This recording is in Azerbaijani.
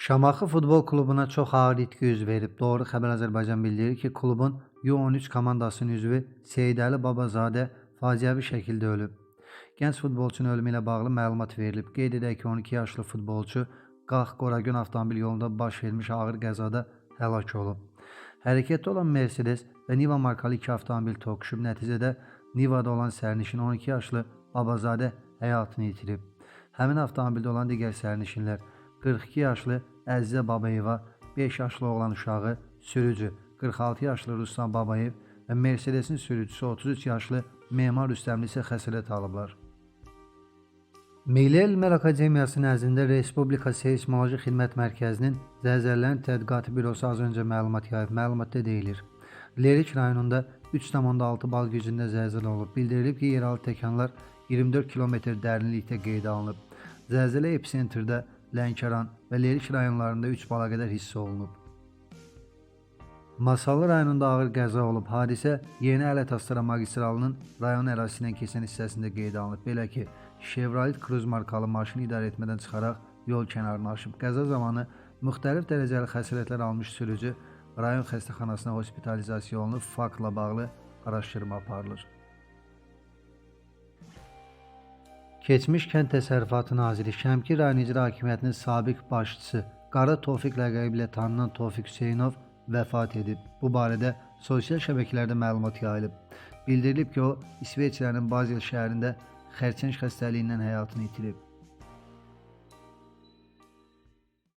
Şamaxı Futbol Klubuna çox ağır itki yüz verib. Doğru Xəbər Azərbaycan bildirir ki, klubun U13 komandasının üzvü Seyidəli Babazadə faciəvi şəkildə ölüb. Gənc futbolçunun ölümü ilə bağlı məlumat verilib. Qeyd edək ki, 12 yaşlı futbolçu Qax-Qoragün avtomobil yolunda baş vermiş ağır qəzada həlak olub. Hərəkətdə olan Mercedes və Niva markalı iki avtomobil toqquşub. Nəticədə Nivada olan sərnişin 12 yaşlı Babazadə həyatını itirib. Həmin avtomobildə olan digər sərnişinlər 42 yaşlı Əzizə Babayeva, 5 yaşlı oğlan uşağı, sürücü 46 yaşlı Ruslan Babayev və Mercedesin sürücüsü 33 yaşlı Memar Rüstəmli isə xəsarət alıblar. Milli Elmlər Akademiyası nəzdində Respublika Seysmoloji Xidmət Mərkəzinin Zəlzələlərin Tədqiqatı Bürosu az öncə məlumat yayıb. Məlumatda deyilir. Lerik rayonunda 3,6 bal gücündə zəlzələ olub. Bildirilib ki, yeraltı təkanlar 24 km dərinlikdə qeydə alınıb. Zəlzələ episentrdə Lənkəran və Lerik rayonlarında 3 bala qədər hiss olunub. Masallı rayonunda ağır qəza olub. Hadisə Yeni Ələt-Astara magistralının rayon ərazisindən keçən hissəsində qeydə alınıb. Belə ki, Chevrolet Cruze markalı maşını idarə etmədən çıxaraq yol kənarına aşıb. Qəza zamanı müxtəlif dərəcəli xəsarətlər almış sürücü rayon xəstəxanasına hospitalizasiya olunub. Faktla bağlı araşdırma aparılır. Keçmiş Kənd Təsərrüfatı Naziri, Şəmkir rayon icra hakimiyyətinin sabiq başçısı Qara Tofiq ləqəbi ilə tanınan Tofiq Hüseynov vəfat edib. Bu barədə sosial şəbəkələrdə məlumat yayılıb. Bildirilib ki, o İsveçrənin Bazil şəhərində xərçəng xəstəliyindən həyatını itirib.